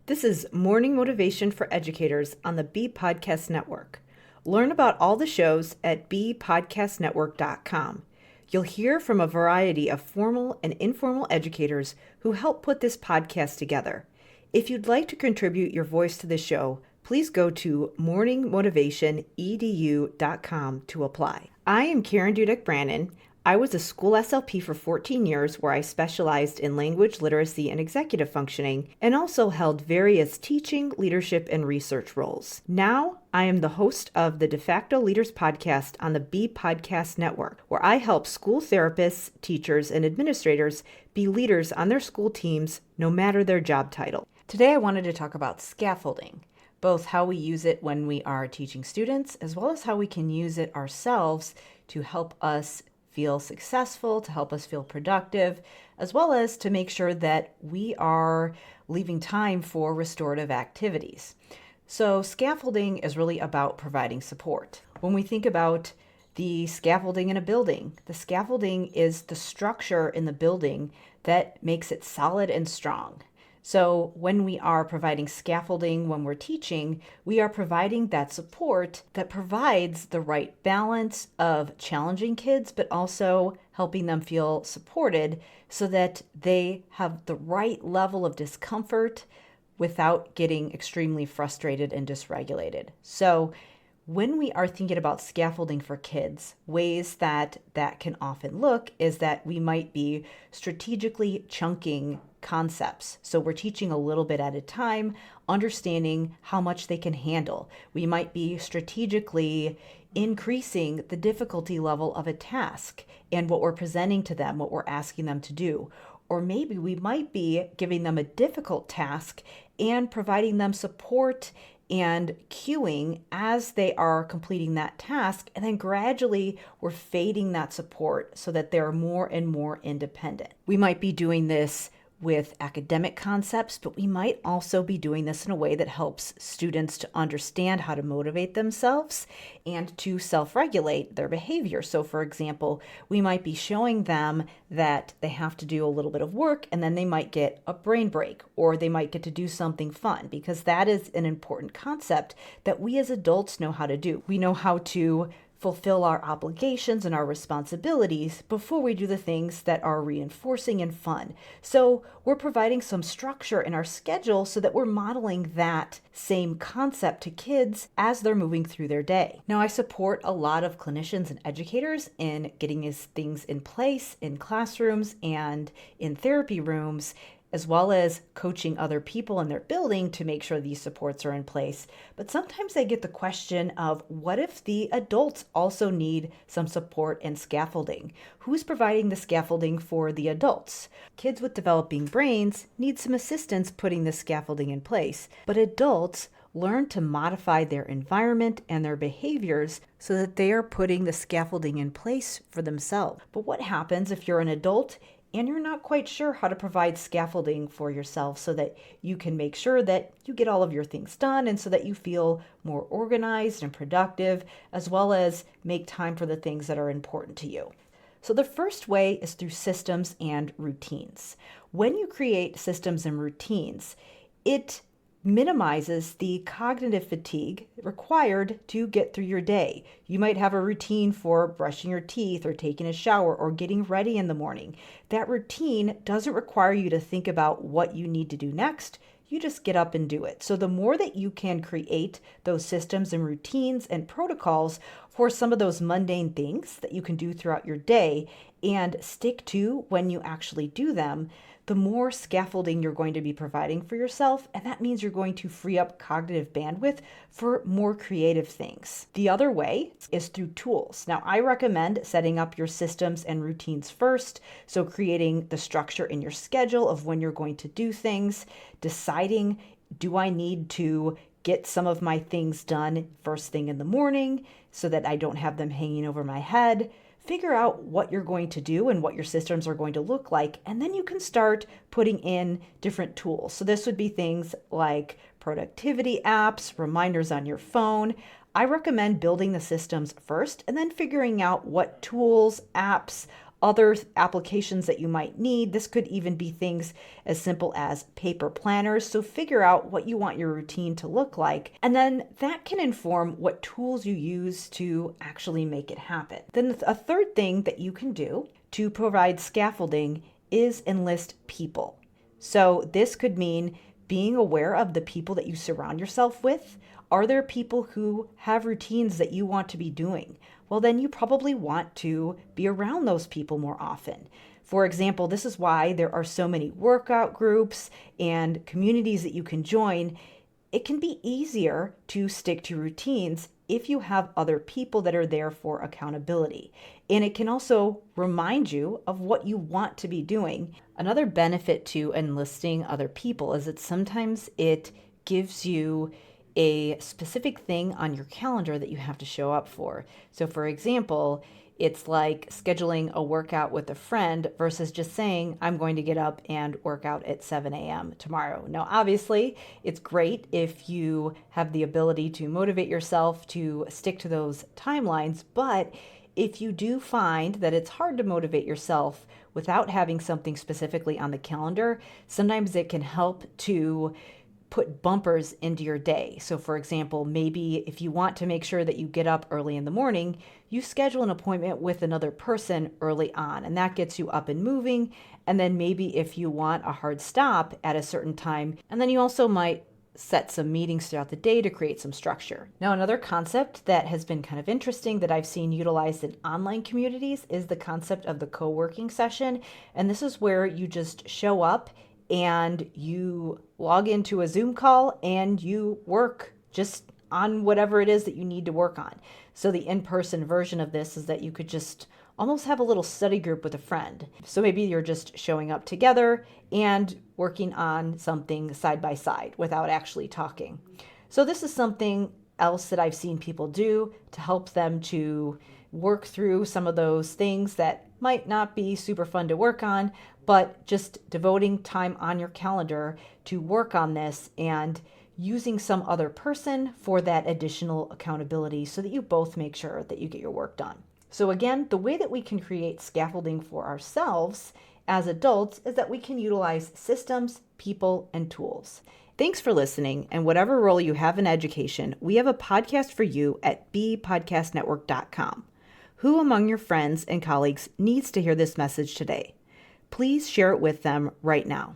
This is Morning Motivation for Educators on the Bee Podcast Network. Learn about all the shows at beepodcastnetwork.com. You'll hear from a variety of formal and informal educators who help put this podcast together. If you'd like to contribute your voice to the show, please go to morningmotivationedu.com to apply. I am Karen Dudek-Brannan. I was a school SLP for 14 years where I specialized in language literacy and executive functioning and also held various teaching, leadership, and research roles. Now, I am the host of the De facto Leaders podcast on the Bee Podcast Network, where I help school therapists, teachers, and administrators be leaders on their school teams, no matter their job title. Today, I wanted to talk about scaffolding, both how we use it when we are teaching students, as well as how we can use it ourselves to help us feel successful, to help us feel productive, as well as to make sure that we are leaving time for restorative activities. So scaffolding is really about providing support. When we think about the scaffolding in a building, the scaffolding is the structure in the building that makes it solid and strong. So when we are providing scaffolding, when we're teaching, we are providing that support that provides the right balance of challenging kids, but also helping them feel supported so that they have the right level of discomfort without getting extremely frustrated and dysregulated. So when we are thinking about scaffolding for kids, ways that can often look is that we might be strategically chunking concepts. So we're teaching a little bit at a time, understanding how much they can handle. We might be strategically increasing the difficulty level of a task and what we're presenting to them, what we're asking them to do. Or maybe we might be giving them a difficult task and providing them support and cueing as they are completing that task. And then gradually we're fading that support so that they're more and more independent. We might be doing this with academic concepts, but we might also be doing this in a way that helps students to understand how to motivate themselves and to self-regulate their behavior. So for example, we might be showing them that they have to do a little bit of work and then they might get a brain break or they might get to do something fun, because that is an important concept that we as adults know how to do. We know how to fulfill our obligations and our responsibilities before we do the things that are reinforcing and fun. So we're providing some structure in our schedule so that we're modeling that same concept to kids as they're moving through their day. Now, I support a lot of clinicians and educators in getting these things in place in classrooms and in therapy rooms, as well as coaching other people in their building to make sure these supports are in place. But sometimes I get the question of, what if the adults also need some support and scaffolding? Who's providing the scaffolding for the adults? Kids with developing brains need some assistance putting the scaffolding in place, but adults learn to modify their environment and their behaviors so that they are putting the scaffolding in place for themselves. But what happens if you're an adult and you're not quite sure how to provide scaffolding for yourself so that you can make sure that you get all of your things done and so that you feel more organized and productive, as well as make time for the things that are important to you? So the first way is through systems and routines. When you create systems and routines, it minimizes the cognitive fatigue required to get through your day. You might have a routine for brushing your teeth or taking a shower or getting ready in the morning. That routine doesn't require you to think about what you need to do next. You just get up and do it. So the more that you can create those systems and routines and protocols for some of those mundane things that you can do throughout your day and stick to when you actually do them, the more scaffolding you're going to be providing for yourself, and that means you're going to free up cognitive bandwidth for more creative things. The other way is through tools. Now, I recommend setting up your systems and routines first, so creating the structure in your schedule of when you're going to do things, deciding, do I need to get some of my things done first thing in the morning so that I don't have them hanging over my head? Figure out what you're going to do and what your systems are going to look like, and then you can start putting in different tools. So this would be things like productivity apps, reminders on your phone. I recommend building the systems first and then figuring out what tools, apps, other applications that you might need. This could even be things as simple as paper planners. So figure out what you want your routine to look like, and then that can inform what tools you use to actually make it happen. Then a third thing that you can do to provide scaffolding is enlist people. So this could mean being aware of the people that you surround yourself with. Are there people who have routines that you want to be doing? Well, then you probably want to be around those people more often. For example, this is why there are so many workout groups and communities that you can join. It can be easier to stick to routines if you have other people that are there for accountability. And it can also remind you of what you want to be doing. Another benefit to enlisting other people is that sometimes it gives you a specific thing on your calendar that you have to show up for. So for example, it's like scheduling a workout with a friend versus just saying, I'm going to get up and work out at 7 a.m. tomorrow. Now, obviously, it's great if you have the ability to motivate yourself to stick to those timelines, but if you do find that it's hard to motivate yourself without having something specifically on the calendar, sometimes it can help to put bumpers into your day. So for example, maybe if you want to make sure that you get up early in the morning, you schedule an appointment with another person early on, and that gets you up and moving. And then maybe if you want a hard stop at a certain time, and then you also might set some meetings throughout the day to create some structure. Now, another concept that has been kind of interesting that I've seen utilized in online communities is the concept of the co-working session. And this is where you just show up and you log into a Zoom call and you work just on whatever it is that you need to work on. So the in-person version of this is that you could just almost have a little study group with a friend. So maybe you're just showing up together and working on something side by side without actually talking. So this is something else that I've seen people do to help them to work through some of those things that might not be super fun to work on, but just devoting time on your calendar to work on this and using some other person for that additional accountability so that you both make sure that you get your work done. So again, the way that we can create scaffolding for ourselves as adults is that we can utilize systems, people, and tools. Thanks for listening, and whatever role you have in education, we have a podcast for you at bpodcastnetwork.com. Who among your friends and colleagues needs to hear this message today? Please share it with them right now.